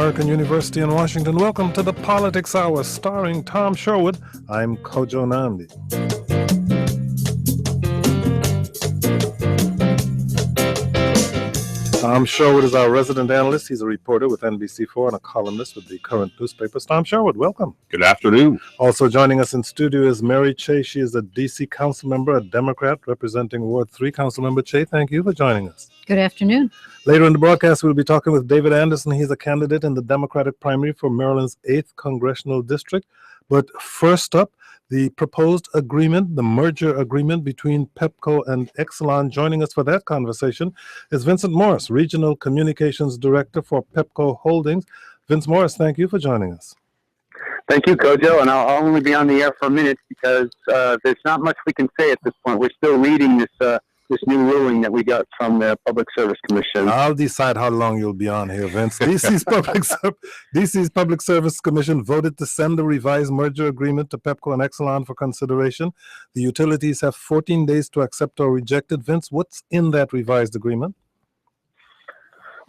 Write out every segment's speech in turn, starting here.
American University in Washington. Welcome to the Politics Hour starring Tom Sherwood. I'm Kojo Nandi. Tom Sherwood is our resident analyst. He's a reporter with NBC4 and a columnist with the current newspapers. Tom Sherwood, welcome. Good afternoon. Also joining us in studio is Mary Che. She is a D.C. council member, a Democrat representing Ward 3. Councilmember Che, thank you for joining us. Good afternoon. Later in the broadcast, we'll be talking with David Anderson. He's a candidate in the Democratic primary for Maryland's 8th Congressional District. But first up, the proposed agreement, the merger agreement between Pepco and Exelon. Joining us for that conversation is Vincent Morris, Regional Communications Director for Pepco Holdings. Vince Morris, thank you for joining us. Thank you, Kojo, and I'll only be on the air for a minute because there's not much we can say at this point. We're still reading this new ruling that we got from the Public Service Commission. I'll decide how long you'll be on here, Vince. DC's Public Service Commission voted to send the revised merger agreement to Pepco and Exelon for consideration. The utilities have 14 days to accept or reject it. Vince, what's in that revised agreement?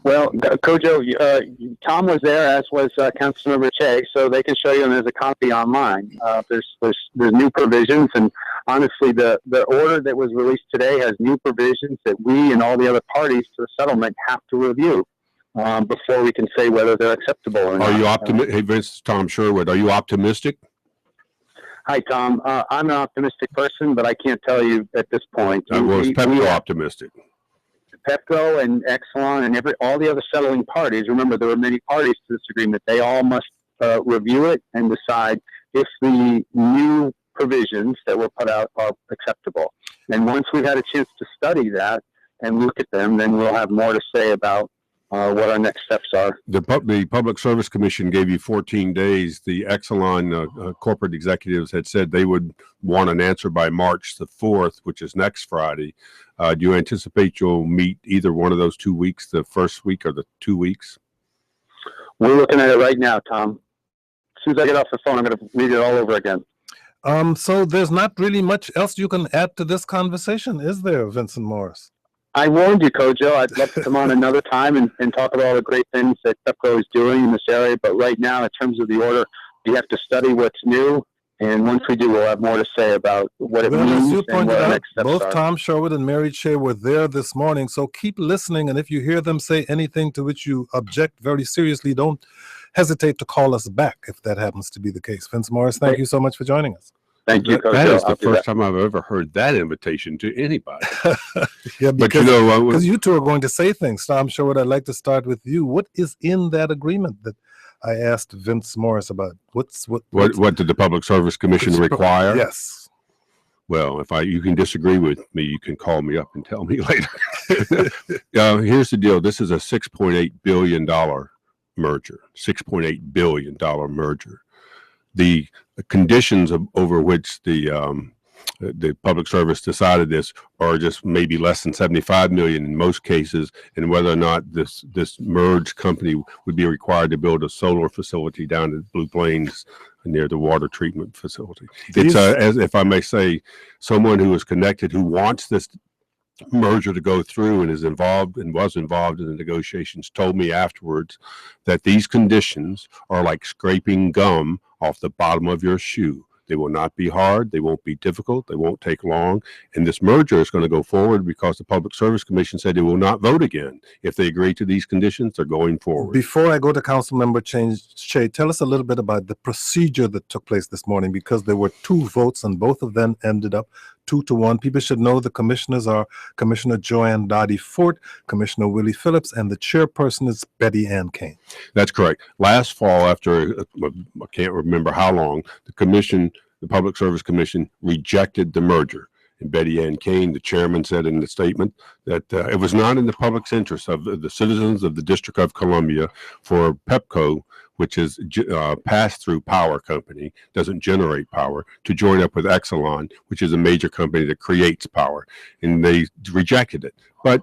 Well, Kojo, Tom was there, as was Councilmember Che, so they can show you, and there's a copy online. There's new provisions, and honestly, the order that was released today has new provisions that we and all the other parties to the settlement have to review before we can say whether they're acceptable or not. Are you optimistic? Hey, Vince, Tom Sherwood, are you optimistic? Hi, Tom. I'm an optimistic person, but I can't tell you at this point. Was Pepco optimistic? Pepco and Exelon and all the other settling parties, remember there were many parties to this agreement, they all must review it and decide if the new provisions that were put out are acceptable. And once we've had a chance to study that and look at them, then we'll have more to say about what our next steps are. The Public Service Commission gave you 14 days. The Exelon corporate executives had said they would want an answer by March the 4th, which is next Friday. Do you anticipate you'll meet either one of those 2 weeks, the first week or the 2 weeks? We're looking at it right now, Tom. As soon as I get off the phone, I'm going to read it all over again. So there's not really much else you can add to this conversation, is there, Vincent Morris? I warned you, Kojo. I'd love to come on another time and talk about all the great things that Pepco is doing in this area. But right now, in terms of the order, we have to study what's new. And once we do, we'll have more to say about what it means. As you pointed out, both are. Tom Sherwood and Mary Che were there this morning. So keep listening. And if you hear them say anything to which you object very seriously, don't hesitate to call us back if that happens to be the case. Vince Morris, thank you so much for joining us. Thank you, Coach. That is the first time I've ever heard that invitation to anybody. Yeah, because you two are going to say things. Tom Sherwood, I'd like to start with you. What is in that agreement that I asked Vince Morris about? What did the Public Service Commission require? Yes. Well, if you can disagree with me, you can call me up and tell me later. Here's the deal. This is a $6.8 billion merger. $6.8 billion merger. The conditions over which the Public Service decided this are just maybe less than $75 million in most cases, and whether or not this merged company would be required to build a solar facility down at Blue Plains near the water treatment facility. It's as if I may say, someone who is connected, who wants this merger to go through and is involved and was involved in the negotiations, told me afterwards that these conditions are like scraping gum off the bottom of your shoe. They will not be hard. They won't be difficult. They won't take long. And this merger is going to go forward because the Public Service Commission said they will not vote again. If they agree to these conditions, they're going forward. Before I go to Councilmember Che, tell us a little bit about the procedure that took place this morning, because there were 2 votes and both of them ended up 2-1. People should know the commissioners are Commissioner Joanne Dottie Fort, Commissioner Willie Phillips, and the chairperson is Betty Ann Kane. That's correct. Last fall, after I can't remember how long, the Public Service Commission rejected the merger. And Betty Ann Kane, the chairman, said in the statement that it was not in the public's interest of the citizens of the District of Columbia for Pepco, which is a pass-through power company, doesn't generate power, to join up with Exelon, which is a major company that creates power. And they rejected it. But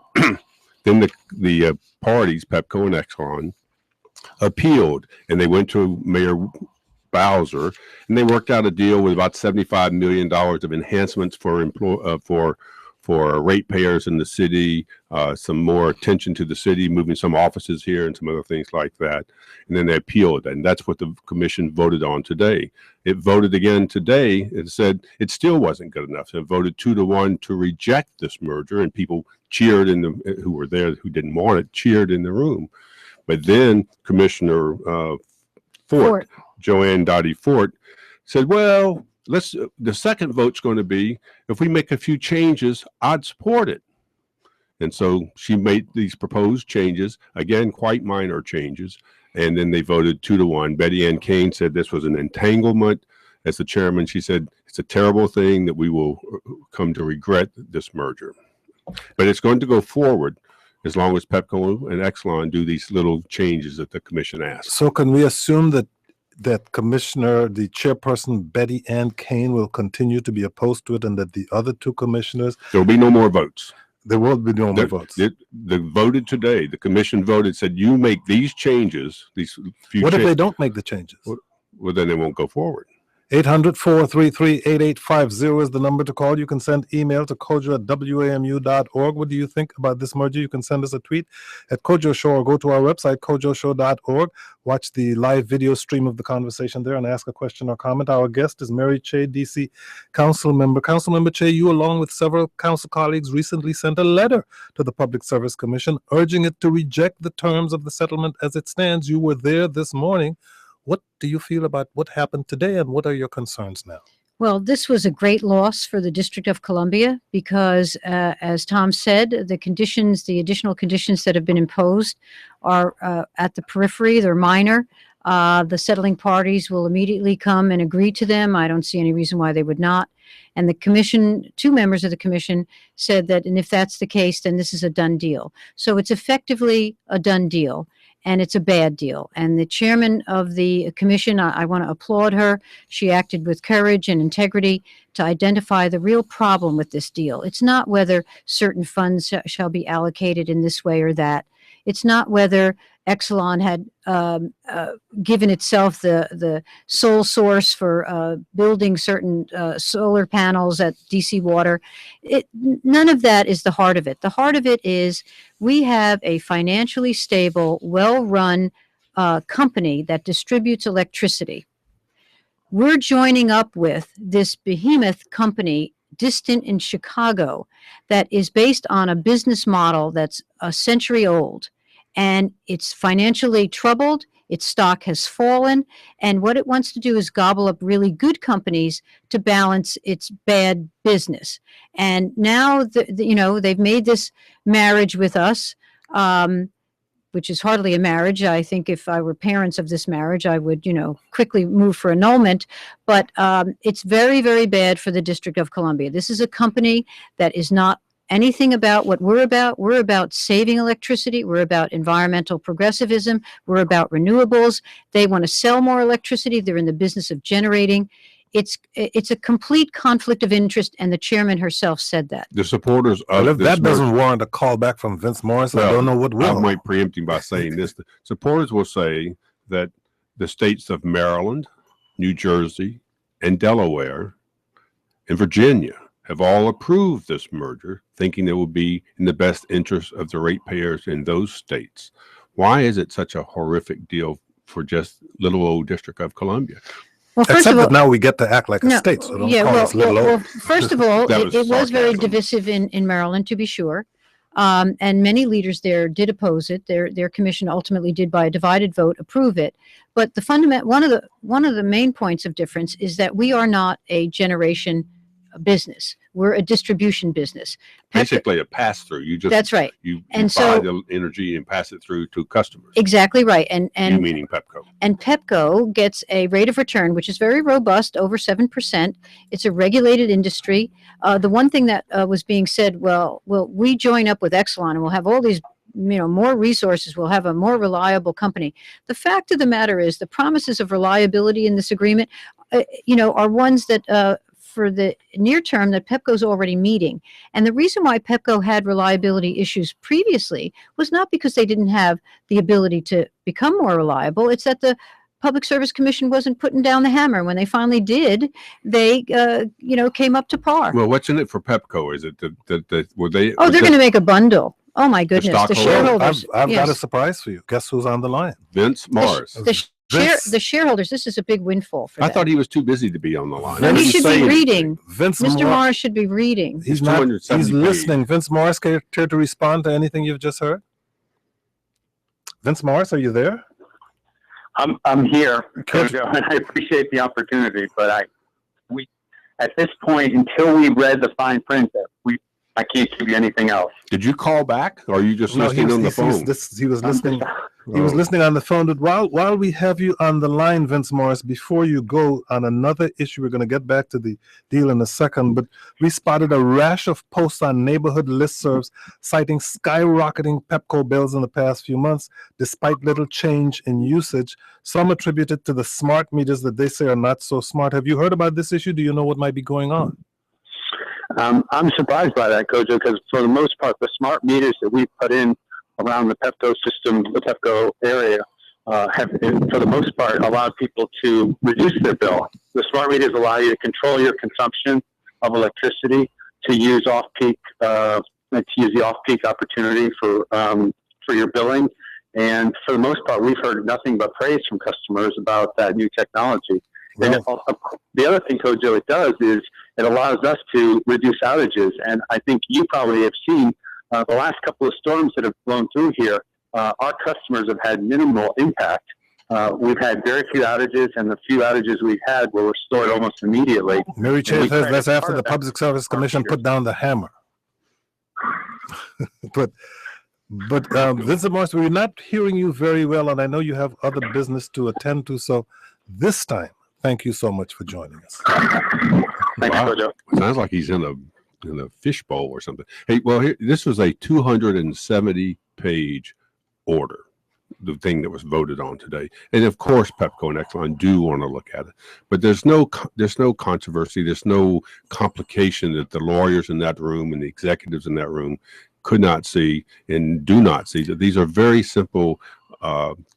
then the parties, Pepco and Exelon, appealed, and they went to Mayor Bowser, and they worked out a deal with about $75 million of enhancements for for ratepayers in the city, some more attention to the city, moving some offices here and some other things like that. And then they appealed it. And that's what the commission voted on today. It voted again today and said it still wasn't good enough. So it voted 2-1 to reject this merger, and people cheered who were there, who didn't want it, cheered in the room. But then Commissioner Fort, Joanne Dottie Fort, said, well, the second vote's going to be, if we make a few changes, I'd support it. And so she made these proposed changes, again, quite minor changes. And then they voted 2-1. Betty Ann Kane said this was an entanglement. As the chairman, she said, it's a terrible thing that we will come to regret this merger. But it's going to go forward as long as Pepco and Exelon do these little changes that the commission asked. So can we assume that commissioner, the chairperson, Betty Ann Kane, will continue to be opposed to it, and that the other two commissioners? There will be no more votes. There will be no more votes. They voted today. The commission voted, said, you make these changes, these few What if they don't make the changes? Well, then they won't go forward. 800-433-8850 is the number to call. You can send email to kojo@wamu.org. What do you think about this merger? You can send us a tweet at Kojo Show, or go to our website, kojoshow.org. Watch the live video stream of the conversation there and ask a question or comment. Our guest is Mary Che, D.C. Council Member. Councilmember Che, you, along with several council colleagues, recently sent a letter to the Public Service Commission urging it to reject the terms of the settlement as it stands. You were there this morning. What do you feel about what happened today, and what are your concerns now? Well, this was a great loss for the District of Columbia because, as Tom said, the additional conditions that have been imposed are at the periphery. They're minor. The settling parties will immediately come and agree to them. I don't see any reason why they would not. And the commission, two members of the commission said that, and if that's the case, then this is a done deal. So it's effectively a done deal. And it's a bad deal. And the chairman of the commission, I want to applaud her. She acted with courage and integrity to identify the real problem with this deal. It's not whether certain funds shall be allocated in this way or that. It's not whether Exelon had given itself the sole source for building certain solar panels at DC Water. None of that is the heart of it. The heart of it is we have a financially stable, well-run company that distributes electricity. We're joining up with this behemoth company distant in Chicago that is based on a business model that's a century old. And it's financially troubled, its stock has fallen, and what it wants to do is gobble up really good companies to balance its bad business. And now, they've made this marriage with us, which is hardly a marriage. I think if I were parents of this marriage, I would, quickly move for annulment. But it's very, very bad for the District of Columbia. This is a company that is not anything about what we're about. We're about saving electricity. We're about environmental progressivism. We're about renewables. They want to sell more electricity. They're in the business of generating. It's a complete conflict of interest, and the chairman herself said that. The supporters of if this that doesn't warrant a call back from Vince Morris, I don't know what will. I might preempt him by saying this. The supporters will say that the states of Maryland, New Jersey, and Delaware, and Virginia have all approved this merger, thinking it will be in the best interest of the ratepayers in those states. Why is it such a horrific deal for just little old District of Columbia? Well, first Except of all, that now we get to act like a state, so don't call us little old. First of all, That it was very sarcasm. divisive in Maryland, to be sure. And many leaders there did oppose it. Their commission ultimately did, by a divided vote, approve it. But one of the main points of difference is that we are not a generation business. We're a distribution business. Basically a pass-through. That's right. You And buy so- the energy and pass it through to customers. Exactly right. You And meaning Pepco. And Pepco gets a rate of return, which is very robust, over 7%. It's a regulated industry. The one thing that was being said, well, we join up with Exelon and we'll have all these, more resources. We'll have a more reliable company. The fact of the matter is the promises of reliability in this agreement, are ones that, for the near term, that Pepco's already meeting. And the reason why Pepco had reliability issues previously was not because they didn't have the ability to become more reliable. It's that the Public Service Commission wasn't putting down the hammer. When they finally did, they, came up to par. Well, what's in it for Pepco? Is it were they? Oh, they're going to make a bundle. Oh my goodness, the stockholders? shareholders. I've got a yes. surprise for you. Guess who's on the line? Vince Morris. The shareholders. This is a big windfall for I them. thought he was too busy to be on the line. No, I he didn't should say be anything. reading. Vince Mr. Morris should be reading. He's not. 270 He's pages. listening. Vince Morris, care to respond to anything you've just heard? Vince Morris, are you there? I'm here, Jojo, and I appreciate the opportunity, but we at this point, until we read the fine print, I can't give you anything else. Did you call back, or are you just listening on the phone? He was listening. He was listening on the phone. But while we have you on the line, Vince Morris, before you go on another issue, we're going to get back to the deal in a second. But we spotted a rash of posts on neighborhood listservs citing skyrocketing Pepco bills in the past few months, despite little change in usage. Some attributed to the smart meters that they say are not so smart. Have you heard about this issue? Do you know what might be going on? I'm surprised by that, Kojo, because for the most part, the smart meters that we put in around the Pepco system, the Pepco area, have, for the most part, allowed people to reduce their bill. The smart meters allow you to control your consumption of electricity, to use off-peak, to use the off-peak opportunity for your billing. And for the most part, we've heard nothing but praise from customers about that new technology. Well, And the other thing, Kojo, it does is it allows us to reduce outages. And I think you probably have seen the last couple of storms that have blown through here. Our customers have had minimal impact. We've had very few outages, and the few outages we've had were restored almost immediately. Mary Chase says that's after part the of that Public Service Commission put down the hammer. but Vincent Morris, we're not hearing you very well, and I know you have other business to attend to. So this time, thank you so much for joining us. Thanks, Wow. Kojo. Sounds like he's in a fishbowl or something. Hey, well, this was a 270-page order, the thing that was voted on today, and of course, Pepco and Exelon do want to look at it. But there's no controversy. There's no complication that the lawyers in that room and the executives in that room could not see and do not see. That these are very simple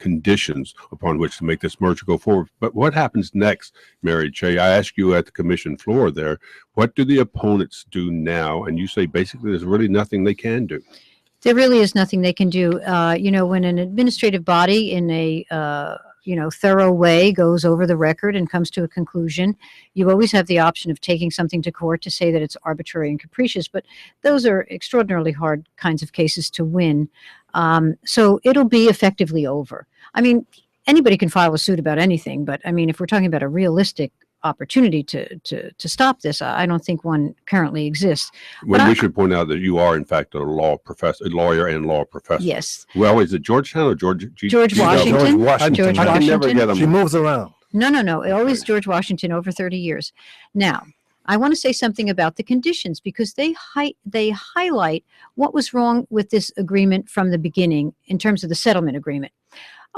conditions upon which to make this merger go forward. But what happens next, Mary Chase? I asked you at the commission floor there, what do the opponents do now? And you say basically there's really nothing they can do. There really is nothing they can do. When an administrative body in a thorough way goes over the record and comes to a conclusion, you always have the option of taking something to court to say that it's arbitrary and capricious, but those are extraordinarily hard kinds of cases to win. So it'll be effectively over. I mean, anybody can file a suit about anything, but I mean, if we're talking about a realistic opportunity to stop this, I don't think one currently exists. When we should point out that you are in fact a lawyer and law professor. Yes. Well, is it Georgetown or George George Washington? Washington. George I can never Washington. get them. She moves around. No. Always George Washington, over 30 years. Now, I want to say something about the conditions because they highlight what was wrong with this agreement from the beginning in terms of the settlement agreement.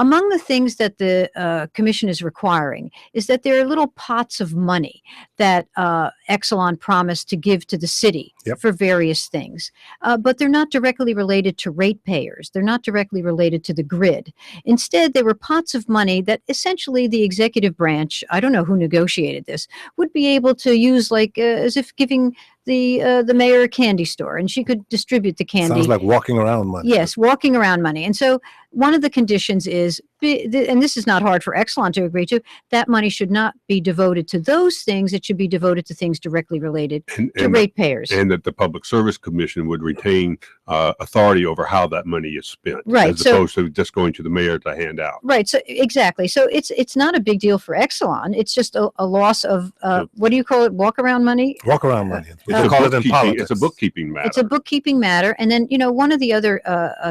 Among the things that the commission is requiring is that there are little pots of money that Exelon promised to give to the city for various things, but they're not directly related to ratepayers. They're not directly related to the grid. Instead, there were pots of money that essentially the executive branch, I don't know who negotiated this, would be able to use as if giving the mayor a candy store, and she could distribute the candy. Sounds like walking around money. Yes, walking around money. And so one of the conditions is, and this is not hard for Exelon to agree to, that money should not be devoted to those things. It should be devoted to things directly related to ratepayers. And that the Public Service Commission would retain authority over how that money is spent, Right, as opposed to just going to the mayor to hand out. Right. So exactly. So it's not a big deal for Exelon. It's just a loss of what do you call it? Walk around money. Walk around money. It's a Call it in bookkeeping- politics. It's a bookkeeping matter. It's a bookkeeping matter. And then, one of the other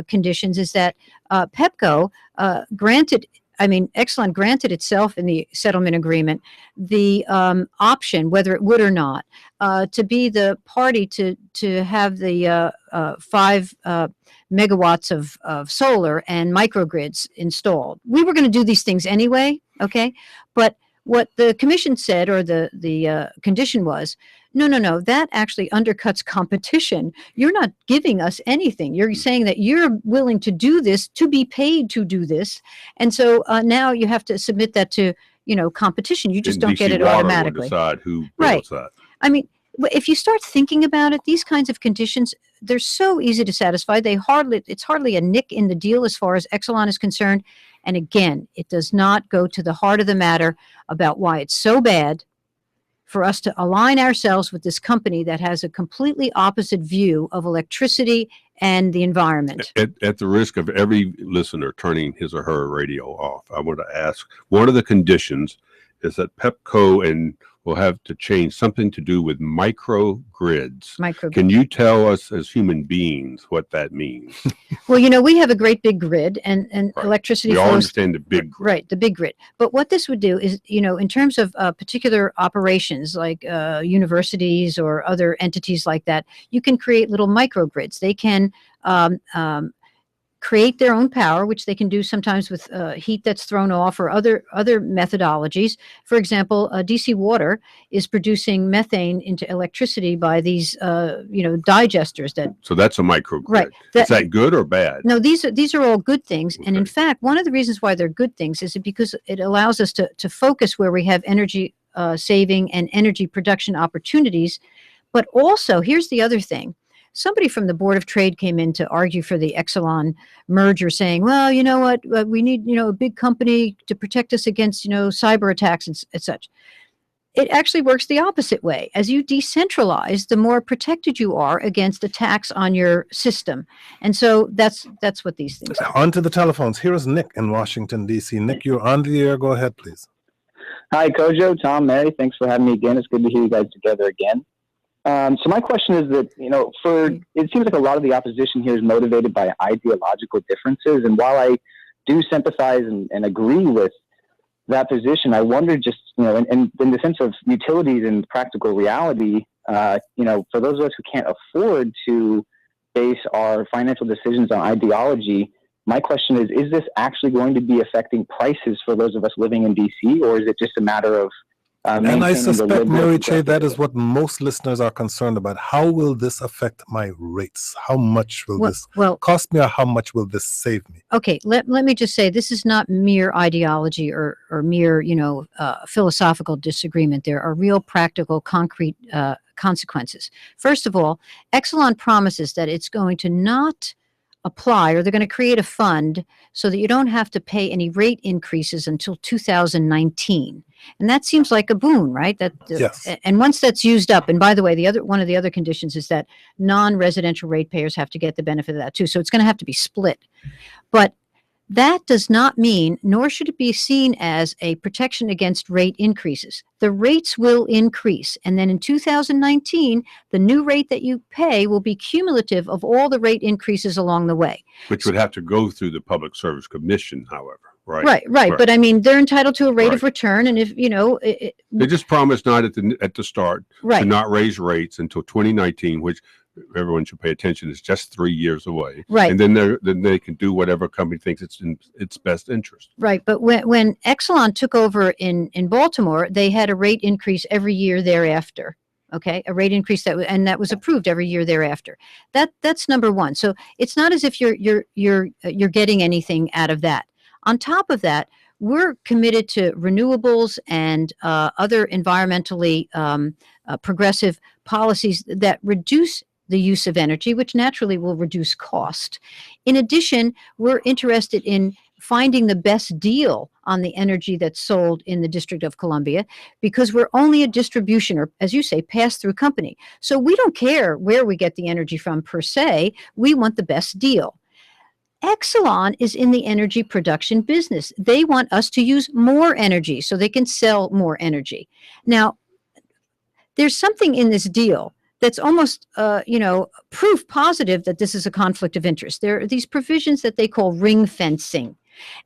conditions is that Pepco Exelon granted itself in the settlement agreement the option, whether it would or not, to be the party to have the 5 megawatts of solar and microgrids installed. We were going to do these things anyway, okay? But What the commission said, or the condition was, no, that actually undercuts competition. You're not giving us anything. You're saying that you're willing to do this, to be paid to do this. And so now you have to submit that to, competition. You just And don't get DC it Water will automatically. decide who Right. builds that. I mean, if you start thinking about it, these kinds of conditions, they're so easy to satisfy. It's hardly a nick in the deal as far as Exelon is concerned. And again, it does not go to the heart of the matter about why it's so bad for us to align ourselves with this company that has a completely opposite view of electricity and the environment. At the risk of every listener turning his or her radio off, I want to ask, one of the conditions is that Pepco will have to change something to do with microgrids. Can you tell us as human beings what that means? Well, we have a great big grid, and Right. electricity We flows. all understand the big grid. Right, the big grid. But what this would do is, in terms of particular operations like universities or other entities like that, you can create little microgrids. They can create their own power, which they can do sometimes with heat that's thrown off or other methodologies. For example, DC Water is producing methane into electricity by these, digesters that. So that's a microgrid. Right. Is that good or bad? No, these are all good things. Okay. And in fact, one of the reasons why they're good things is because it allows us to focus where we have energy saving and energy production opportunities. But also, here's the other thing. Somebody from the Board of Trade came in to argue for the Exelon merger, saying, well, you know what, we need, a big company to protect us against, cyber attacks and such. It actually works the opposite way. As you decentralize, the more protected you are against attacks on your system. And so that's what these things are. On to the telephones. Here is Nick in Washington, D.C. Nick, you're on the air. Go ahead, please. Hi, Kojo, Tom, Mary. Thanks for having me again. It's good to hear you guys together again. So my question is that, it seems like a lot of the opposition here is motivated by ideological differences. And while I do sympathize and agree with that position, I wonder just, in the sense of utilities and practical reality, for those of us who can't afford to base our financial decisions on ideology, my question is this actually going to be affecting prices for those of us living in DC, or is it just a matter of and I suspect, Mary Che, that is what most listeners are concerned about. How will this affect my rates? How much will this cost me, or how much will this save me? Okay, let me just say, this is not mere ideology or mere, philosophical disagreement. There are real practical, concrete consequences. First of all, Exelon promises that it's going to not apply, or they're going to create a fund so that you don't have to pay any rate increases until 2019. And that seems like a boon, right? Yes. And once that's used up, and by the way, one of the other conditions is that non-residential ratepayers have to get the benefit of that too. So it's going to have to be split. But that does not mean, nor should it be seen as a protection against rate increases. The rates will increase. And then in 2019, the new rate that you pay will be cumulative of all the rate increases along the way. Which would have to go through the Public Service Commission, however. Right. But I mean, they're entitled to a rate of return. And if, they just promised not at the start to not raise rates until 2019, which everyone should pay attention, is just 3 years away. Right. And then they can do whatever company thinks it's in its best interest. Right. But when Exelon took over in Baltimore, they had a rate increase every year thereafter. Okay, a rate increase that was approved every year thereafter. That's number one. So it's not as if you're getting anything out of that. On top of that, we're committed to renewables and other environmentally progressive policies that reduce the use of energy, which naturally will reduce cost. In addition, we're interested in finding the best deal on the energy that's sold in the District of Columbia, because we're only a distribution, or as you say, pass-through company. So we don't care where we get the energy from per se. We want the best deal. Exelon is in the energy production business. They want us to use more energy so they can sell more energy. Now, there's something in this deal that's almost, proof positive that this is a conflict of interest. There are these provisions that they call ring fencing.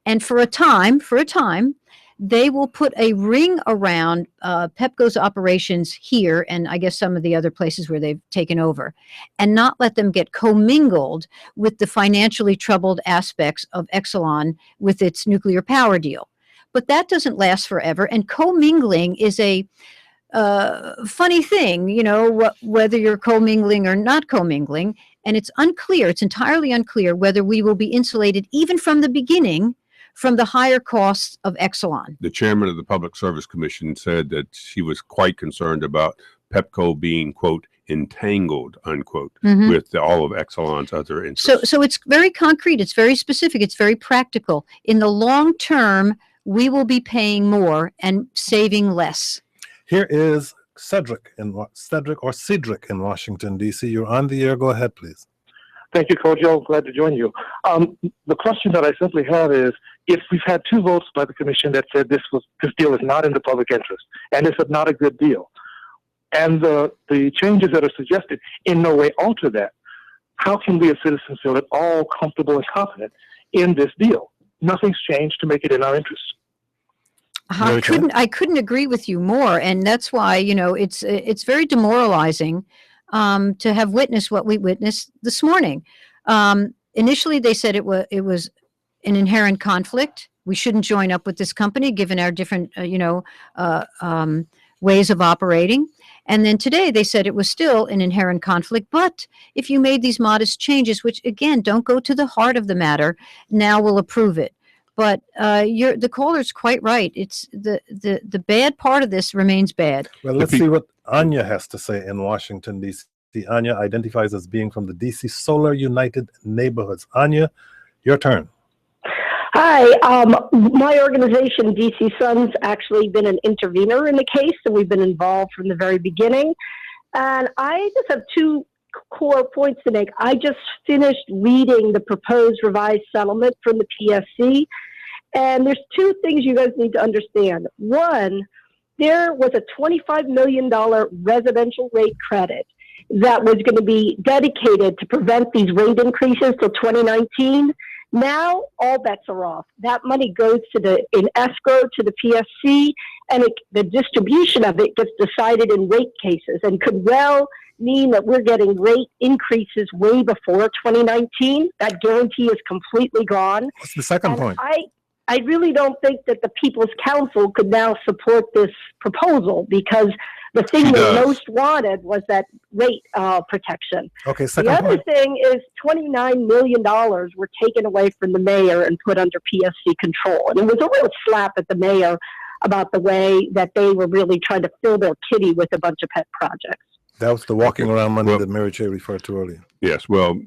And for a time, they will put a ring around Pepco's operations here, and I guess some of the other places where they've taken over, and not let them get commingled with the financially troubled aspects of Exelon with its nuclear power deal. But that doesn't last forever. And commingling is a funny thing, whether you're commingling or not commingling. And it's unclear, it's entirely unclear whether we will be insulated even from the beginning from the higher costs of Exelon. The chairman of the Public Service Commission said that she was quite concerned about Pepco being, quote, entangled, unquote, with all of Exelon's other interests. So it's very concrete, it's very specific, it's very practical. In the long term, we will be paying more and saving less. Here is Cedric in Washington, D.C. You're on the air. Go ahead, please. Thank you, Kojo. Glad to join you. The question that I simply have is, if we've had 2 votes by the commission that said this deal is not in the public interest, and it's not a good deal, and the changes that are suggested in no way alter that, how can we as citizens feel at all comfortable and confident in this deal? Nothing's changed to make it in our interest. I couldn't agree with you more, and that's why it's very demoralizing to have witnessed what we witnessed this morning. Initially, they said it was an inherent conflict. We shouldn't join up with this company given our different ways of operating. And then today they said it was still an inherent conflict. But if you made these modest changes, which again don't go to the heart of the matter, now we'll approve it. But the caller's quite right. It's the bad part of this remains bad. Well, let's see what Anya has to say in Washington, D.C. Anya identifies as being from the D.C. Solar United Neighborhoods. Anya, your turn. Hi. My organization, DC Sun's actually been an intervener in the case, so we've been involved from the very beginning. And I just have 2 core points to make. I just finished reading the proposed revised settlement from the PSC, and there's 2 things you guys need to understand. One, there was a $25 million residential rate credit that was going to be dedicated to prevent these rate increases till 2019. Now all bets are off. That money goes in escrow to the PSC, and the distribution of it gets decided in rate cases, and could well mean that we're getting rate increases way before 2019. That guarantee is completely gone. What's the second point? I really don't think that the People's Council could now support this proposal, because the thing they most wanted was that rate protection. Okay, second point. The other point. thing is $29 million were taken away from the mayor and put under PSC control. And it was a real slap at the mayor about the way that they were really trying to fill their kitty with a bunch of pet projects. That was the walking around money that Mary Chey referred to earlier. Yes, well,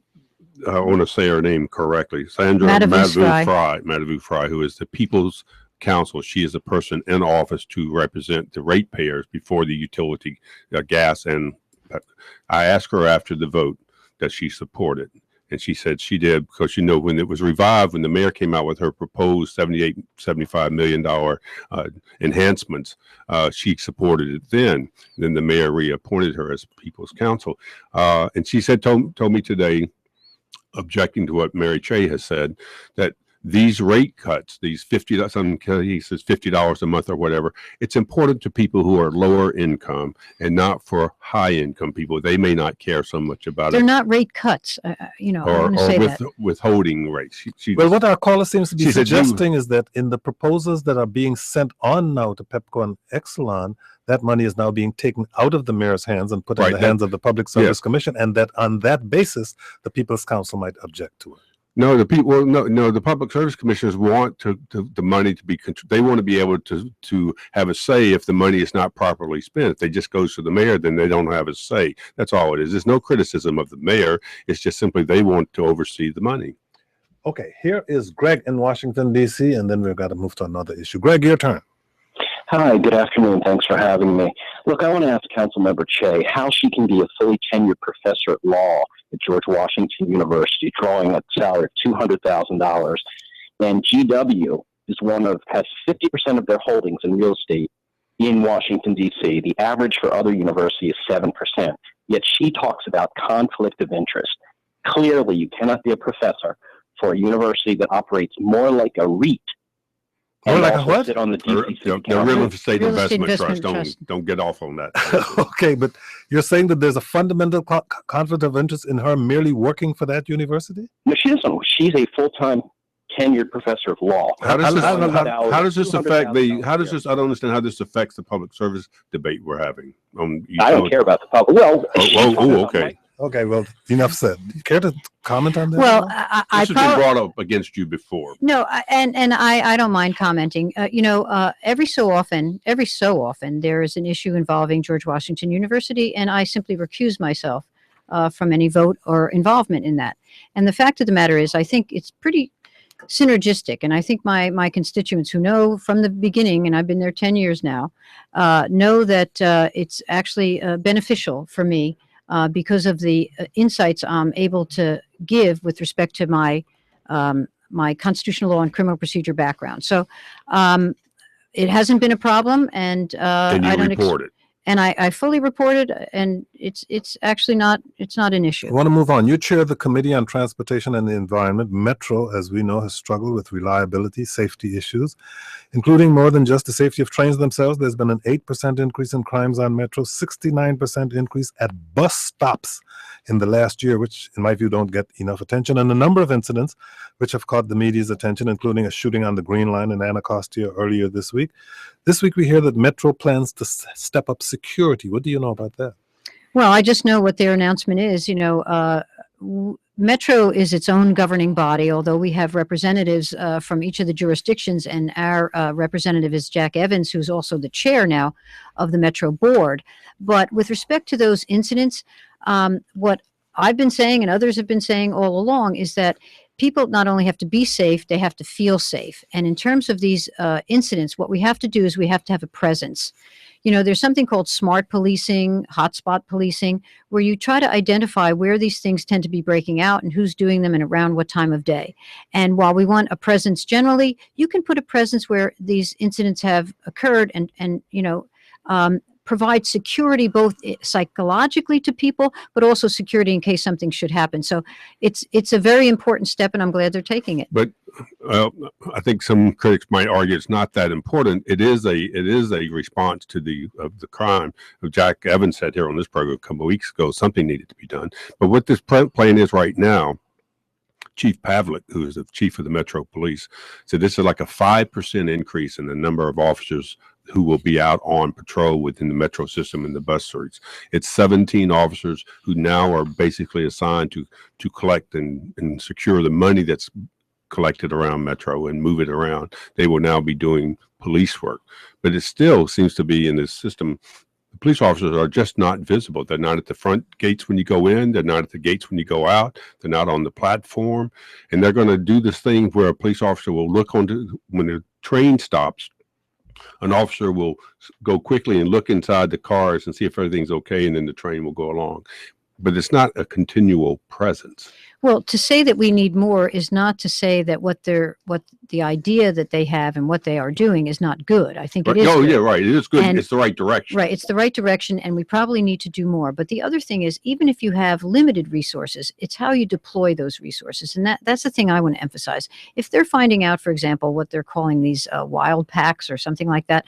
I want to say her name correctly. Sandra Madhavu Fry, who is the People's Council. She is the person in office to represent the ratepayers before the utility, gas and I asked her after the vote that she supported. And she said she did because, when it was revived, when the mayor came out with her proposed $75 million enhancements, she supported it then. Then the mayor reappointed her as People's Council. And she said, told me today, objecting to what Mary Chey has said, that these rate cuts, these $50 a month or whatever, it's important to people who are lower income and not for high income people. They may not care so much about They're it. not rate cuts, I want to say that. Withholding rates. Well, what our caller seems to be suggesting is that in the proposals that are being sent on now to Pepco and Exelon, that money is now being taken out of the mayor's hands and put in the hands of the Public Service Commission, and that on that basis, the People's Council might object to it. No, the people. No. The public service commissioners want the money to be. They want to be able to have a say if the money is not properly spent. If they just goes to the mayor, then they don't have a say. That's all it is. There's no criticism of the mayor. It's just simply they want to oversee the money. Okay, here is Greg in Washington, D.C., and then we've got to move to another issue. Greg, your turn. Hi, good afternoon. Thanks for having me. Look, I want to ask Councilmember Chey how she can be a fully tenured professor at law at George Washington University, drawing a salary of $200,000, and GW has 50% of their holdings in real estate in Washington, D.C. The average for other universities is 7%, yet she talks about conflict of interest. Clearly, you cannot be a professor for a university that operates more like a REIT. Or like a what? On the The Real Estate Investment Trust. Don't get off on that. Okay, but you're saying that there's a fundamental conflict of interest in her merely working for that university? No, she doesn't. She's a full-time tenured professor of law. How does this, I don't how, how does this affect the, $200,000 how does this, I don't understand how this affects the public service debate we're having. I don't care about the public. Well, Okay. Okay, well, enough said. Do you care to comment on that? Well, at I This has been brought up against you before. No, I don't mind commenting. Every so often, there is an issue involving George Washington University, and I simply recuse myself from any vote or involvement in that. And the fact of the matter is, I think it's pretty synergistic, and I think my constituents who know from the beginning, and I've been there 10 years now, know that it's actually beneficial for me because of the insights I'm able to give with respect to my my constitutional law and criminal procedure background. So it hasn't been a problem, and And I you don't report it. and I fully report it, and it's actually not an issue. I want to move on. You chair the Committee on Transportation and the Environment. Metro, as we know, has struggled with reliability, safety issues, including more than just the safety of trains themselves. There's been an 8% increase in crimes on Metro, 69% increase at bus stops in the last year, which in my view don't get enough attention, and a number of incidents which have caught the media's attention, including a shooting on the Green Line in Anacostia earlier this week. This week we hear that Metro plans to step up security. What do you know about that? Well, I just know what their announcement is. Metro is its own governing body, although we have representatives from each of the jurisdictions, and our representative is Jack Evans, who's also the chair now of the Metro Board. But with respect to those incidents, what I've been saying and others have been saying all along is that people not only have to be safe, they have to feel safe. And in terms of these incidents, what we have to do is we have to have a presence. There's something called smart policing, hotspot policing, where you try to identify where these things tend to be breaking out and who's doing them and around what time of day. And while we want a presence generally, you can put a presence where these incidents have occurred and provide security both psychologically to people, but also security in case something should happen. So it's a very important step, and I'm glad they're taking it. But I think some critics might argue it's not that important. It is a response to the crime. Jack Evans said here on this program a couple of weeks ago, something needed to be done. But what this plan is right now, Chief Pavlik, who is the chief of the Metro Police, said this is like a 5% increase in the number of officers who will be out on patrol within the Metro system in the bus streets. It's 17 officers who now are basically assigned to collect and secure the money that's collected around Metro and move it around. They will now be doing police work. But it still seems to be in this system, the police officers are just not visible. They're not at the front gates when you go in. They're not at the gates when you go out. They're not on the platform. And they're going to do this thing where a police officer will look onto, when the train stops, an officer will go quickly and look inside the cars and see if everything's okay, and then the train will go along. But it's not a continual presence. Well, to say that we need more is not to say that what the idea that they have and what they are doing is not good. I think it is. Oh, good. yeah, right. It is good. And it's the right direction. Right. It's the right direction, and we probably need to do more. But the other thing is, even if you have limited resources, it's how you deploy those resources. And that's the thing I want to emphasize. If they're finding out, for example, what they're calling these wild packs or something like that,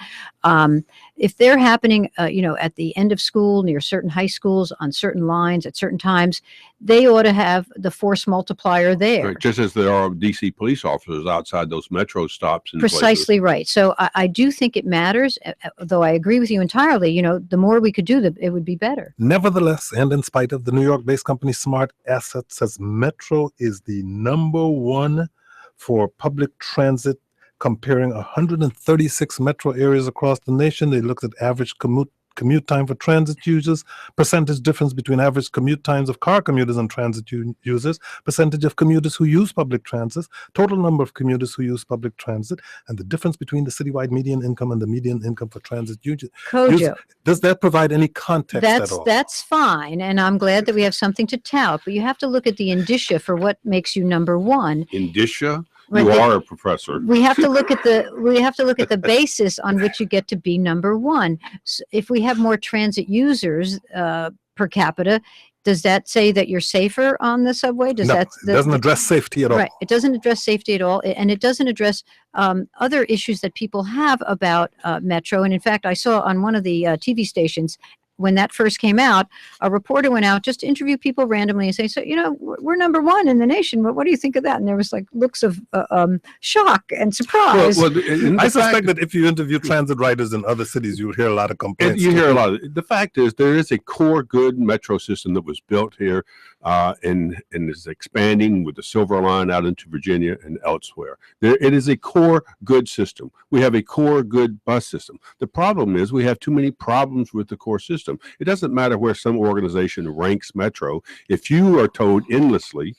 if they're happening, at the end of school, near certain high schools, on certain lines, at certain times, they ought to have the force multiplier there. Right, just as there are DC police officers outside those metro stops. And Precisely places. right. So I do think it matters, though I agree with you entirely. The more we could do, it would be better. Nevertheless, and in spite of the New York-based company Smart Assets says Metro is the #1 for public transit, comparing 136 metro areas across the nation. They looked at average commute time for transit users, percentage difference between average commute times of car commuters and transit users, percentage of commuters who use public transit, total number of commuters who use public transit, and the difference between the citywide median income and the median income for transit users. Kojo, Does that provide any context at all? That's fine, and I'm glad that we have something to tout, but you have to look at the indicia for what makes you #1. Indicia? Right, You are a professor. We have to look at the basis on which you get to be #1. So if we have more transit users per capita, does that say that you're safer on the subway? No, it doesn't address safety at all. Right. It doesn't address safety at all, and it doesn't address other issues that people have about Metro. And in fact, I saw on one of the TV stations when that first came out, a reporter went out just to interview people randomly and say, so, we're number one in the nation. What do you think of that? And there was like looks of shock and surprise. I suspect that if you interview transit riders in other cities, you would hear a lot of complaints. You hear a lot of. The fact is, there is a core good metro system that was built here, and is expanding with the Silver Line out into Virginia and elsewhere. It is a core good system. We have a core good bus system. The problem is we have too many problems with the core system. It doesn't matter where some organization ranks metro. If you are told endlessly,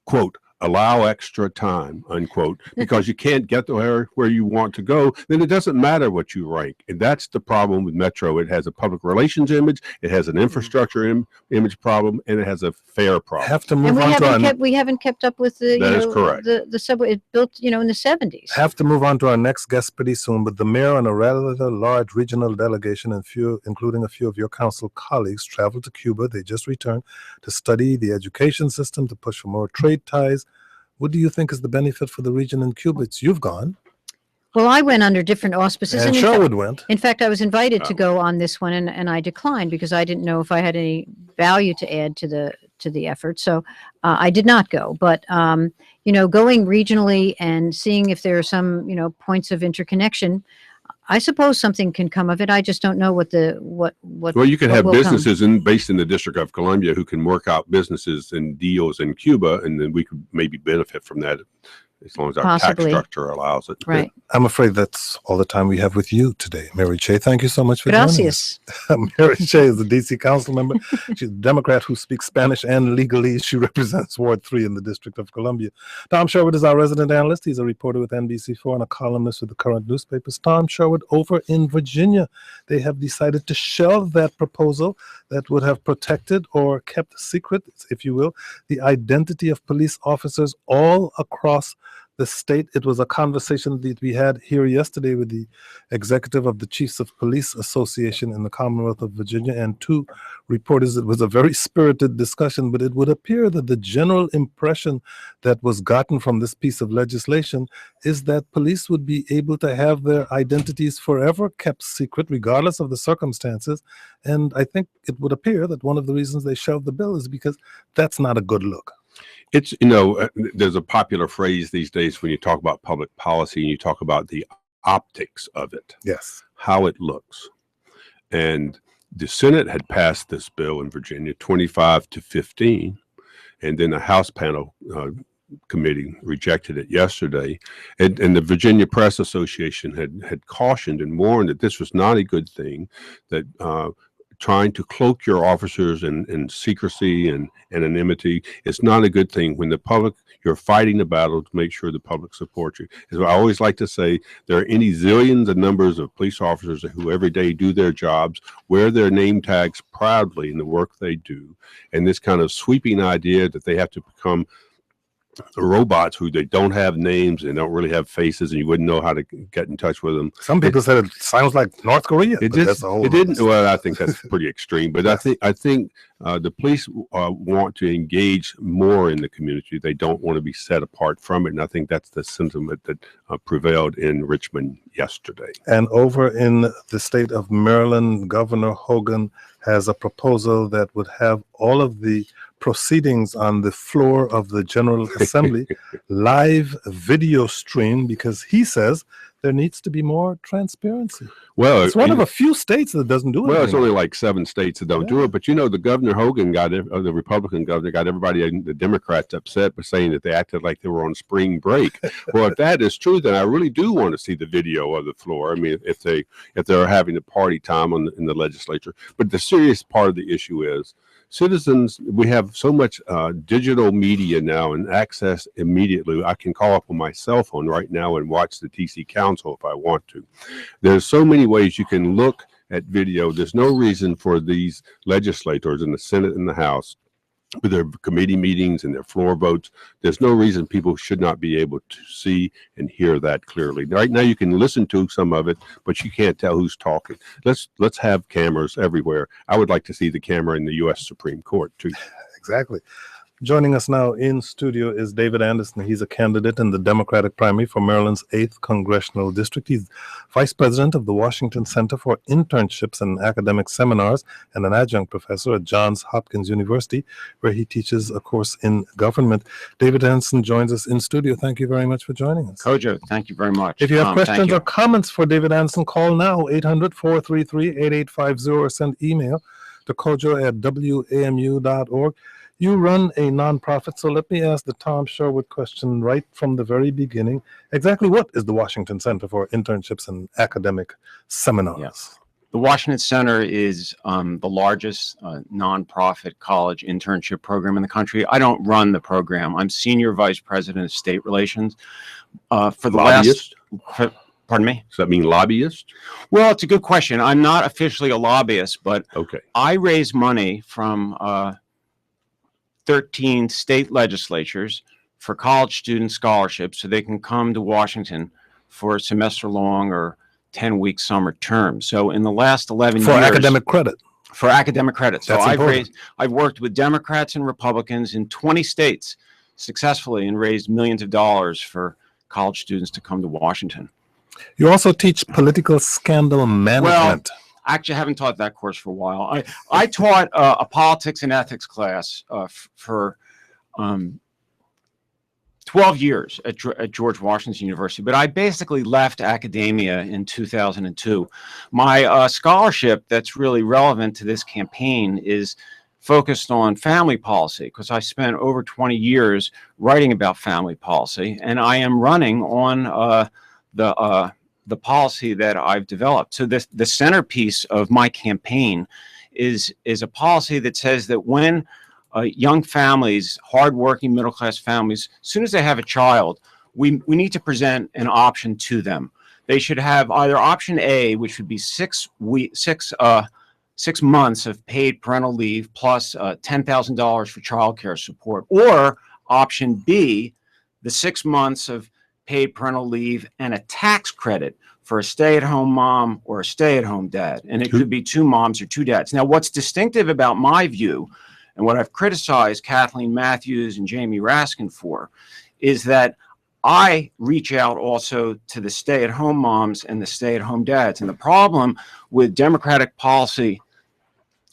quote, allow extra time, unquote, because you can't get to where you want to go, then it doesn't matter what you rank. And that's the problem with Metro. It has a public relations image, it has an infrastructure image problem, and it has a fare problem. Have to move we haven't kept up with the, that is correct. the subway. It built, in the 70s. Have to move on to our next guest pretty soon, but the mayor and a rather large regional delegation, including a few of your council colleagues, traveled to Cuba. They just returned to study the education system, to push for more trade ties. What do you think is the benefit for the region in Cuba? You've gone. Well, I went under different auspices. And Sherwood went. In fact, I was invited to go on this one, and I declined because I didn't know if I had any value to add to the effort. So I did not go. But going regionally and seeing if there are some points of interconnection, I suppose something can come of it. I just don't know what. Well, you can have businesses based in the District of Columbia who can work out businesses and deals in Cuba, and then we could maybe benefit from that as long as our tax structure allows it. Right. I'm afraid that's all the time we have with you today, Mary Che. Thank you so much for joining us. Mary Che is a D.C. council member. She's a Democrat who speaks Spanish and legally she represents Ward 3 in the District of Columbia. Tom Sherwood is our resident analyst. He's a reporter with NBC4 and a columnist with the current newspapers. Tom Sherwood, over in Virginia, they have decided to shelve that proposal that would have protected or kept secret, if you will, the identity of police officers all across the state. It was a conversation that we had here yesterday with the executive of the Chiefs of Police Association in the Commonwealth of Virginia and two reporters. It was a very spirited discussion, but it would appear that the general impression that was gotten from this piece of legislation is that police would be able to have their identities forever kept secret, regardless of the circumstances. And I think it would appear that one of the reasons they shelved the bill is because that's not a good look. It's, there's a popular phrase these days when you talk about public policy and you talk about the optics of it. Yes. How it looks. And the Senate had passed this bill in Virginia 25-15, and then the House panel committee rejected it yesterday. And the Virginia Press Association had cautioned and warned that this was not a good thing, that trying to cloak your officers in secrecy and anonymity is not a good thing. When the public, you're fighting the battle to make sure the public supports you. As I always like to say, there are any zillions of numbers of police officers who every day do their jobs, wear their name tags proudly in the work they do. And this kind of sweeping idea that they have to become robots who they don't have names and don't really have faces, and you wouldn't know how to get in touch with them. Some people said it sounds like North Korea. It didn't. Well, I think that's pretty extreme. But yes. I think the police want to engage more in the community. They don't want to be set apart from it, and I think that's the sentiment that prevailed in Richmond yesterday. And over in the state of Maryland, Governor Hogan has a proposal that would have all of the proceedings on the floor of the General Assembly live video stream, because he says there needs to be more transparency. Well, it's one of a few states that doesn't do it. Well, it's only like 7 states that don't do it. But the Governor Hogan the Republican governor got everybody, the Democrats, upset by saying that they acted like they were on spring break. Well, if that is true, then I really do want to see the video of the floor. I mean, if they're having a party time in the legislature. But the serious part of the issue is, citizens, we have so much digital media now and access immediately. I can call up on my cell phone right now and watch the TC Council if I want to. There's so many ways you can look at video. There's no reason for these legislators in the Senate and the House, with their committee meetings and their floor votes, there's no reason people should not be able to see and hear that clearly. Right now you can listen to some of it, but you can't tell who's talking. Let's have cameras everywhere. I would like to see the camera in the U.S. Supreme Court too. Exactly. Joining us now in studio is David Anderson. He's a candidate in the Democratic primary for Maryland's 8th Congressional District. He's Vice President of the Washington Center for Internships and Academic Seminars and an adjunct professor at Johns Hopkins University, where he teaches a course in government. David Anderson joins us in studio. Thank you very much for joining us. Kojo, thank you very much. If you have questions or comments for David Anderson, call now 800-433-8850 or send email to kojo@wamu.org. You run a nonprofit, so let me ask the Tom Sherwood question right from the very beginning. Exactly what is the Washington Center for Internships and Academic Seminars? Yes. The Washington Center is the largest nonprofit college internship program in the country. I don't run the program. I'm Senior Vice President of State Relations. For the Lobbyist? Pardon me? Does that mean lobbyist? Well, it's a good question. I'm not officially a lobbyist, but Okay. I raise money from 13 state legislatures for college student scholarships so they can come to Washington for a semester-long or 10-week summer term. So in the last 11 For years... academic credit. For academic credit. So That's I've worked with Democrats and Republicans in 20 states successfully and raised millions of dollars for college students to come to Washington. You also teach political scandal management. Well, actually, I haven't taught that course for a while. I taught a politics and ethics class for 12 years at George Washington University, but I basically left academia in 2002. My scholarship that's really relevant to this campaign is focused on family policy because I spent over 20 years writing about family policy, and I am running on the policy that I've developed. So the centerpiece of my campaign is a policy that says that when young families, hardworking middle-class families, as soon as they have a child, we need to present an option to them. They should have either option A, which would be 6 months of paid parental leave plus $10,000 for child care support, or option B, the 6 months of paid parental leave and a tax credit for a stay-at-home mom or a stay-at-home dad. And it could be 2 moms or 2 dads. Now, what's distinctive about my view, and what I've criticized Kathleen Matthews and Jamie Raskin for, is that I reach out also to the stay-at-home moms and the stay-at-home dads. And the problem with Democratic policy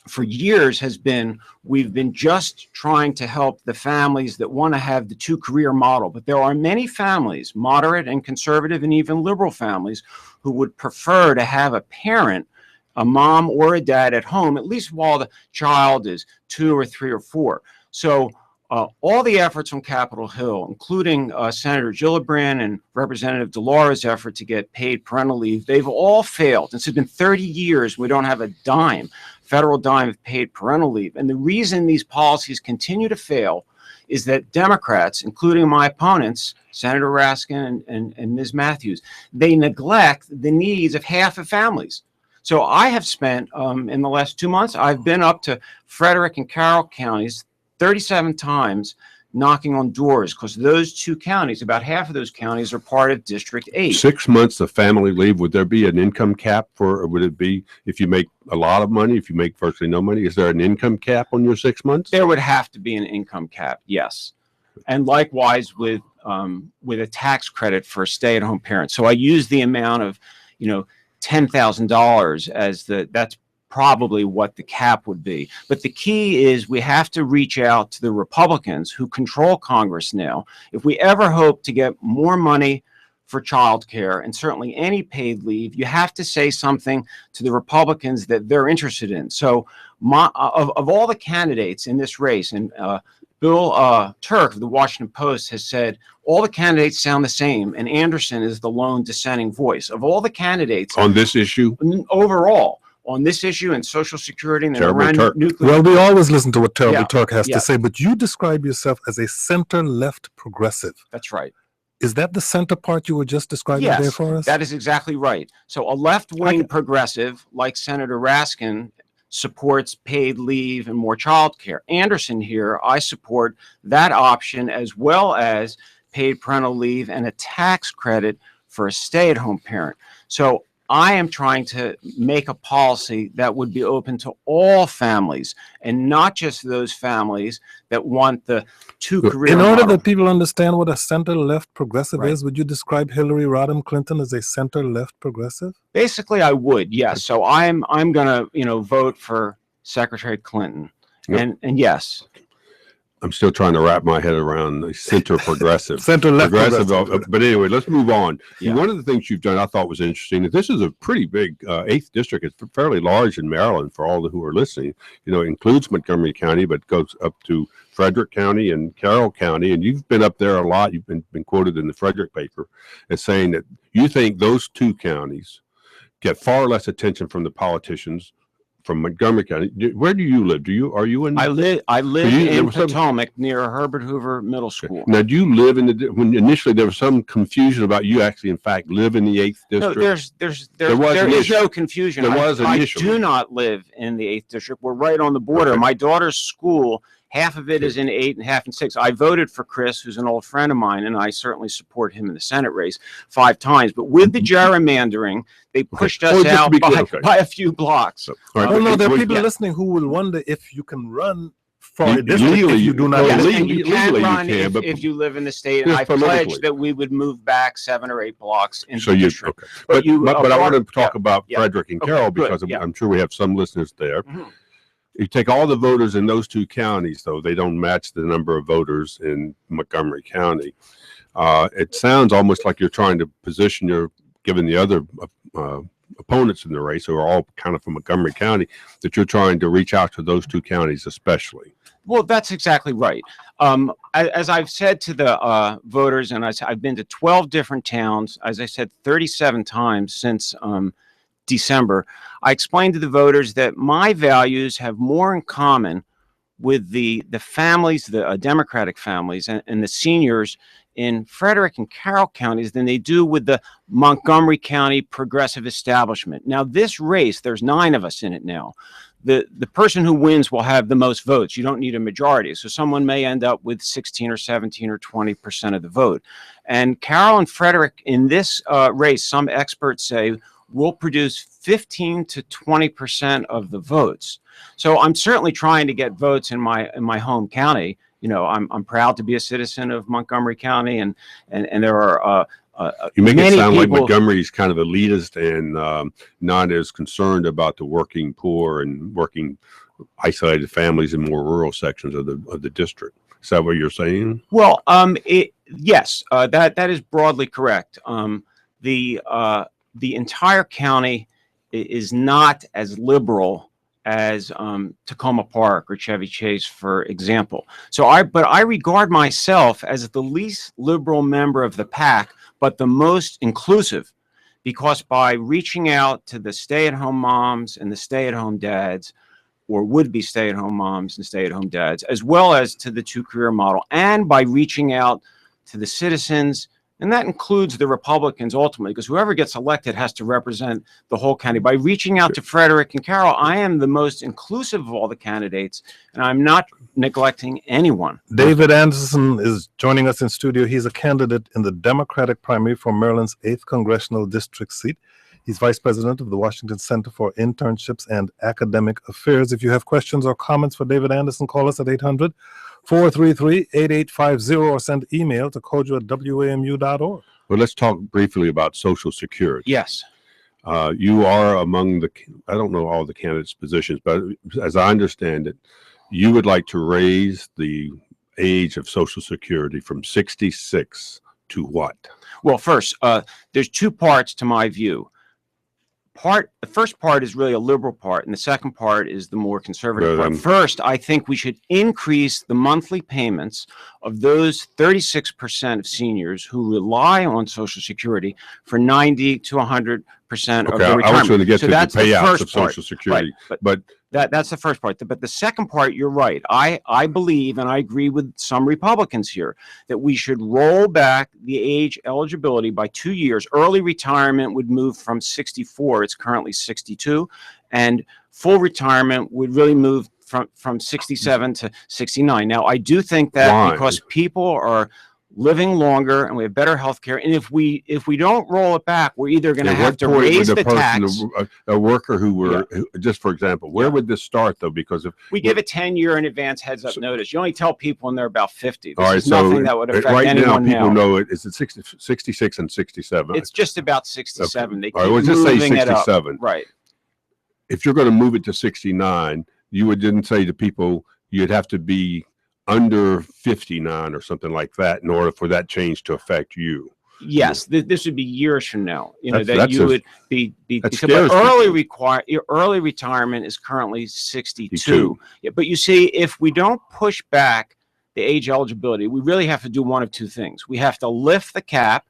for years has been we've been just trying to help the families that want to have the 2-career model. But there are many families, moderate and conservative and even liberal families, who would prefer to have a parent, a mom or a dad at home, at least while the child is 2 or 3 or 4. So all the efforts on Capitol Hill, including Senator Gillibrand and Representative DeLaura's effort to get paid parental leave, they've all failed. It's been 30 years. We don't have a federal dime of paid parental leave. And the reason these policies continue to fail is that Democrats, including my opponents, Senator Raskin and Ms. Matthews, they neglect the needs of half of families. So I have spent, in the last 2 months, I've been up to Frederick and Carroll counties 37 times knocking on doors, because those 2 counties, about half of those counties are part of District 8. 6 months of family leave, would there be an income cap for, or would it be if you make a lot of money, if you make virtually no money? Is there an income cap on your 6 months? There would have to be an income cap, yes. And likewise with a tax credit for stay-at-home parents. So I use the amount of, $10,000 as that's probably what the cap would be. But the key is we have to reach out to the Republicans who control Congress now. If we ever hope to get more money for childcare and certainly any paid leave, you have to say something to the Republicans that they're interested in. So of all the candidates in this race, and Bill Turk of the Washington Post has said all the candidates sound the same, and Anderson is the lone dissenting voice. Of all the candidates on this issue, overall, on this issue and Social Security and Terrible Turk. nuclear. Well, we always listen to what Terrible Turk has Yeah. to say, but you describe yourself as a center-left progressive. That's right. Is that the center part you were just describing Yes, there for us? that is exactly right. So a left-wing progressive like Senator Raskin supports paid leave and more child care. Anderson here, I support that option as well as paid parental leave and a tax credit for a stay-at-home parent. So I am trying to make a policy that would be open to all families and not just those families that want the two-career In order model. that people understand what a center-left progressive Right. is, would you describe Hillary Rodham Clinton as a center-left progressive? Basically, I would, yes. So I'm gonna, vote for Secretary Clinton, Yep. and yes. I'm still trying to wrap my head around the center progressive. Center-left progressive. But anyway, let's move on. Yeah. One of the things you've done I thought was interesting. That this is a pretty big 8th district. It's fairly large in Maryland for all who are listening. It includes Montgomery County, but goes up to Frederick County and Carroll County. And you've been up there a lot. You've been quoted in the Frederick paper as saying that you think those two counties get far less attention from the politicians from Montgomery County. Where do you live? Are you in? I live there in was some- Potomac near Herbert Hoover Middle School. Now, do you live in when initially there was some confusion about you actually, in fact, live in the 8th No, district? there is initially. no confusion. There was I initially. do not live in the 8th district. We're right on the border. Okay. My daughter's school, half of it is in 8 and half in 6. I voted for Chris, who's an old friend of mine, and I certainly support him in the Senate race 5 times. But with the gerrymandering, they pushed us Oh, just to out be clear, okay. by a few blocks. So, all right, No, no, there are but- people yeah. listening who will wonder if you can run for a Le- district legally, if you do not well, Yes, live. and you legally can you run can, but- if you live in the state, and Just I politically. pledged that we would move back 7 or 8 blocks into So the you district. okay? But you, but I want to talk yeah, about yeah. Frederick and Okay, Carroll good, because yeah. I'm sure we have some listeners there. Mhm. You take all the voters in those two counties, though they don't match the number of voters in Montgomery County. It sounds almost like you're trying to position given the other opponents in the race who are all kind of from Montgomery County, that you're trying to reach out to those two counties especially. Well, that's exactly right. As I've said to the voters, and I've been to 12 different towns, as I said, 37 times since December, I explained to the voters that my values have more in common with the families, the Democratic families, and the seniors in Frederick and Carroll counties than they do with the Montgomery County progressive establishment. Now, this race, there's 9 of us in it now. The person who wins will have the most votes. You don't need a majority. So someone may end up with 16 or 17 or 20% of the vote. And Carroll and Frederick in this race, some experts say, will produce 15 to 20% of the votes. So I'm certainly trying to get votes in my home county. I'm proud to be a citizen of Montgomery County, and there are You make it many sound like people- Montgomery's kind of elitist and not as concerned about the working poor and working isolated families in more rural sections of the district. Is that what you're saying? Well, yes, that is broadly correct. The entire county is not as liberal as Tacoma Park or Chevy Chase, for example. But I regard myself as the least liberal member of the pack, but the most inclusive, because by reaching out to the stay-at-home moms and the stay-at-home dads, or would-be stay-at-home moms and stay-at-home dads, as well as to the two-career model, and by reaching out to the citizens, and that includes the Republicans ultimately, because whoever gets elected has to represent the whole county. By reaching out to Frederick and Carroll, I am the most inclusive of all the candidates, and I'm not neglecting anyone. David Anderson is joining us in studio. He's a candidate in the Democratic primary for Maryland's 8th Congressional District seat. He's vice president of the Washington Center for Internships and Academic Affairs. If you have questions or comments for David Anderson, call us at 800-433-8850 or send email to kojo@wamu.org. Well, let's talk briefly about Social Security. Yes. You are among I don't know all the candidates' positions, but as I understand it, you would like to raise the age of Social Security from 66 to what? Well, first, there's 2 parts to my view. The first part is really a liberal part, and the second part is the more conservative part. First, I think we should increase the monthly payments of those 36% of seniors who rely on Social Security for 90 to 100% of their retirement. I was going to get to the that's the payouts first of part. Social Security, Right, but that's the first part. But the second part, you're right. I believe, and I agree with some Republicans here, that we should roll back the age eligibility by 2 years. Early retirement would move from 64. It's currently 62. And full retirement would really move from 67 to 69. Now, I do think that Why? because people are living longer, and we have better health care. And if we don't roll it back, we're either going to At have what to point would raise the the person, tax. a worker who just for example, where would this start though? Because if We give a 10-year in advance heads up notice. You only tell people when they're about 50. This all right, is nothing that would affect right now anyone people now. know it. Is it 66 and 67? It's just about 67. They keep all right, we'll just say moving it up. 67. Right. If you're going to move it to 69, you would then say to people you'd have to be under 59 or something like that in order for that change to affect you. Yes, this would be years from now. You know, That's would be because your early retirement is currently 62. Yeah, but you see, if we don't push back the age eligibility, we really have to do one of two things. We have to lift the cap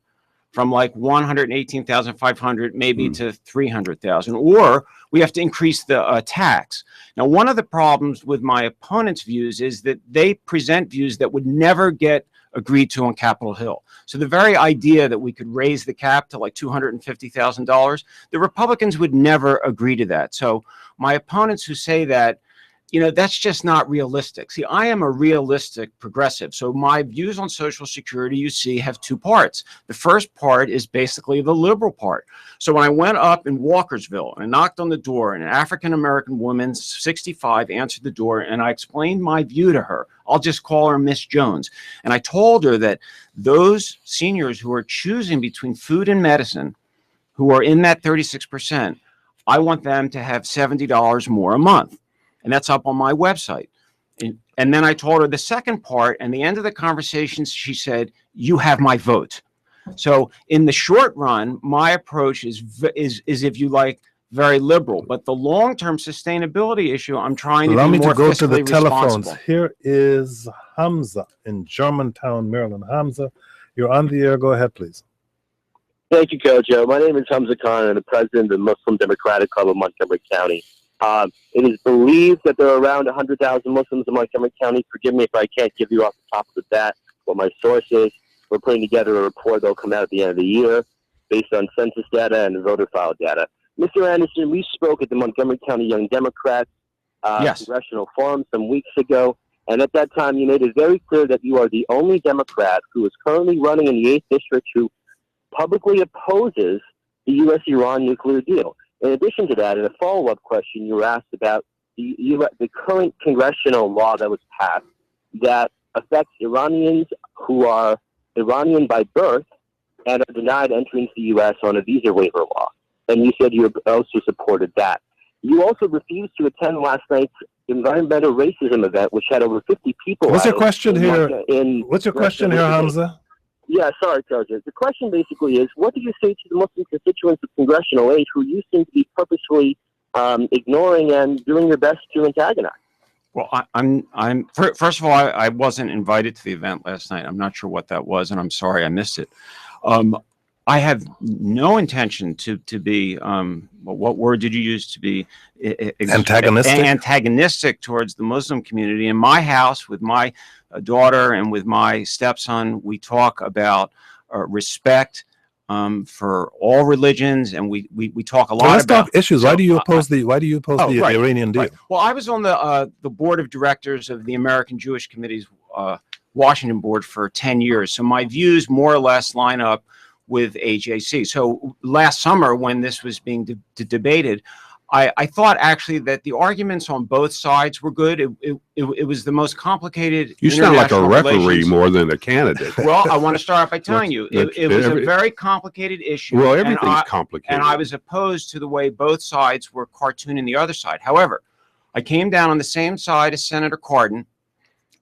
from like 118,500 maybe to 300,000, or we have to increase the tax. Now, one of the problems with my opponent's views is that they present views that would never get agreed to on Capitol Hill. So the very idea that we could raise the cap to like $250,000, the Republicans would never agree to that. So my opponents who say that, you know, that's just not realistic. See, I am a realistic progressive. So my views on Social Security, you see, have two parts. The first part is basically the liberal part. So when I went up in Walkersville and knocked on the door, and an African-American woman, 65, answered the door, and I explained my view to her. I'll just call her Miss Jones. And I told her that those seniors who are choosing between food and medicine, who are in that 36%, I want them to have $70 more a month. And that's up on my website. And then I told her the second part, and the end of the conversation, she said, "You have my vote." So in the short run, my approach is if you like, very liberal. But the long-term sustainability issue, I'm trying to Allow be me more to go to the fiscally telephones. responsible. Here is Hamza in Germantown, Maryland. Hamza, you're on the air. Go ahead, please. Thank you, Kojo. My name is Hamza Khan, and I'm the president of the Muslim Democratic Club of Montgomery County. It is believed that there are around 100,000 Muslims in Montgomery County. Forgive me if I can't give you off the top of the bat what my source is. We're putting together a report that will come out at the end of the year based on census data and voter file data. Mr. Anderson, we spoke at the Montgomery County Young Democrats Congressional Forum some weeks ago, and at that time you made it very clear that you are the only Democrat who is currently running in the 8th District who publicly opposes the U.S.-Iran nuclear deal. In addition to that, in a follow-up question, you were asked about the current congressional law that was passed that affects Iranians who are Iranian by birth and are denied entry into the U.S. on a visa waiver law. And you said you also supported that. You also refused to attend last night's environmental racism event, which had over 50 people. What's your question here? What's your question here, Hamza? Yeah, sorry, Sergeant. The question basically is, what do you say to the Muslim constituents of congressional age who you seem to be purposefully ignoring and doing your best to antagonize? Well, first of all, I wasn't invited to the event last night. I'm not sure what that was, and I'm sorry I missed it. I have no intention to be, what word did you use, to be antagonistic towards the Muslim community. In my house with my daughter and with my stepson, we talk about respect for all religions, and we talk a lot let's about talk issues. Why do you oppose the Iranian deal? Right. Well, I was on the board of directors of the American Jewish Committee's Washington board for 10 years, so my views more or less line up with AJC. So last summer, when this was being debated, I thought actually that the arguments on both sides were good. It was the most complicated. You sound like a referee more than a candidate. Well, I want to start off by telling you, it was a very complicated issue. Well, everything's complicated. And I was opposed to the way both sides were cartooning the other side. However, I came down on the same side as Senator Cardin.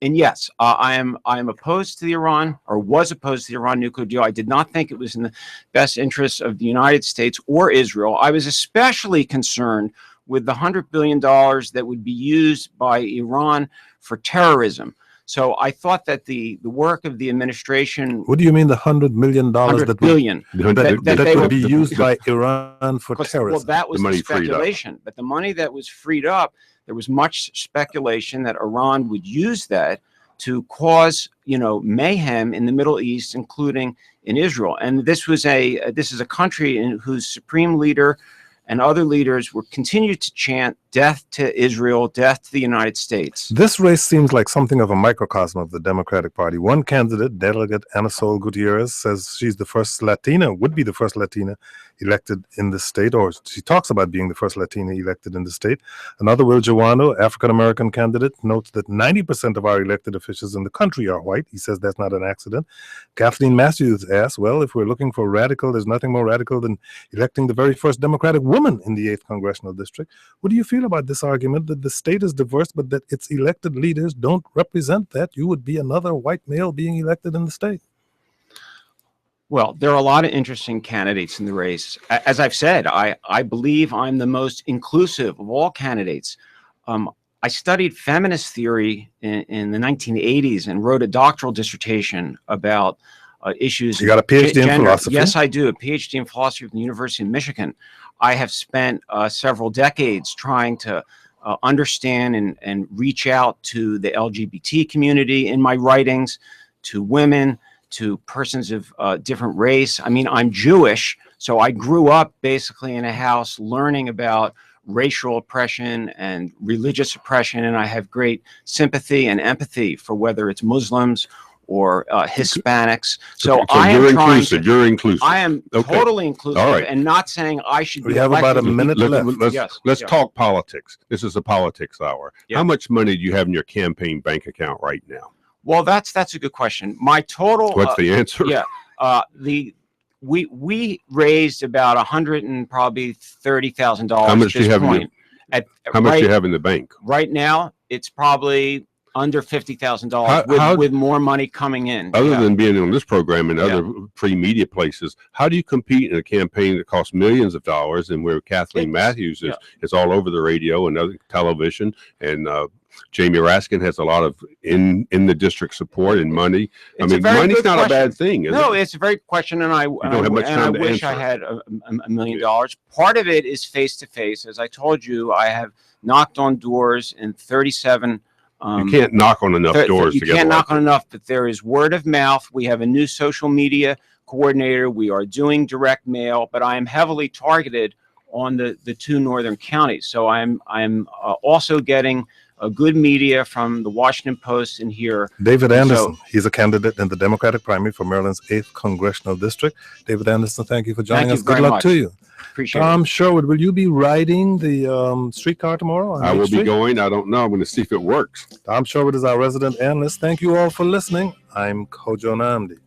And yes, I am opposed to the Iran, or was opposed to the Iran nuclear deal. I did not think it was in the best interests of the United States or Israel. I was especially concerned with the $100 billion that would be used by Iran for terrorism. So I thought that the work of the administration. What do you mean the $100 million $100 billion that would be used by Iran for terrorism? Well, that was the speculation. But the money that was freed up, there was much speculation that Iran would use that to cause, mayhem in the Middle East, including in Israel. And this is a country whose supreme leader and other leaders were continued to chant death to Israel, death to the United States. This race seems like something of a microcosm of the Democratic Party. One candidate, Delegate Ana Sol Gutierrez, says she's the first Latina, would be the first Latina elected in the state, or she talks about being the first Latina elected in the state. Another, Will Jawano, African-American candidate, notes that 90% of our elected officials in the country are white. He says that's not an accident. Kathleen Matthews asks, well, if we're looking for radical, there's nothing more radical than electing the very first Democratic woman in the 8th Congressional District. What do you feel about this argument that the state is diverse, but that its elected leaders don't represent that? You would be another white male being elected in the state. Well, there are a lot of interesting candidates in the race. As I've said, I believe I'm the most inclusive of all candidates. I studied feminist theory in the 1980s and wrote a doctoral dissertation about issues. You got a PhD in philosophy? Yes, I do. A PhD in philosophy from the University of Michigan. I have spent several decades trying to understand and reach out to the LGBT community in my writings, to women, to persons of different race. I mean, I'm Jewish, so I grew up basically in a house learning about racial oppression and religious oppression, and I have great sympathy and empathy for whether it's Muslims or Hispanics. So I am inclusive. You're inclusive. I am totally inclusive, all right, and not saying I should be. We have about a minute left. Let's talk politics. This is a politics hour. Yeah. How much money do you have in your campaign bank account right now? Well, that's a good question. My total. What's the answer? Yeah. We raised about $130,000. How much do you have in how much do you have in the bank? Right now, it's probably under $50,000 with more money coming in. Other than being on this program and other free media places, how do you compete in a campaign that costs millions of dollars and where Kathleen Matthews is all over the radio and other television, and Jamie Raskin has a lot of in the district support and money? I mean, money's not a bad thing, is it? No, it's a very good question, and I wish I had $1 million. Part of it is face-to-face. As I told you, I have knocked on doors in 37. You can't knock on enough doors to get elected. You can't knock on enough, but there is word of mouth. We have a new social media coordinator. We are doing direct mail, but I am heavily targeted on the two northern counties. So I'm also getting a good media from the Washington Post in here. David Anderson, he's a candidate in the Democratic primary for Maryland's 8th Congressional District. David Anderson, thank you for joining us. Good luck to you. Appreciate it. Tom Sherwood, will you be riding the streetcar tomorrow? I will be going. I don't know. I'm going to see if it works. Tom Sherwood is our resident analyst. Thank you all for listening. I'm Kojo Nnamdi.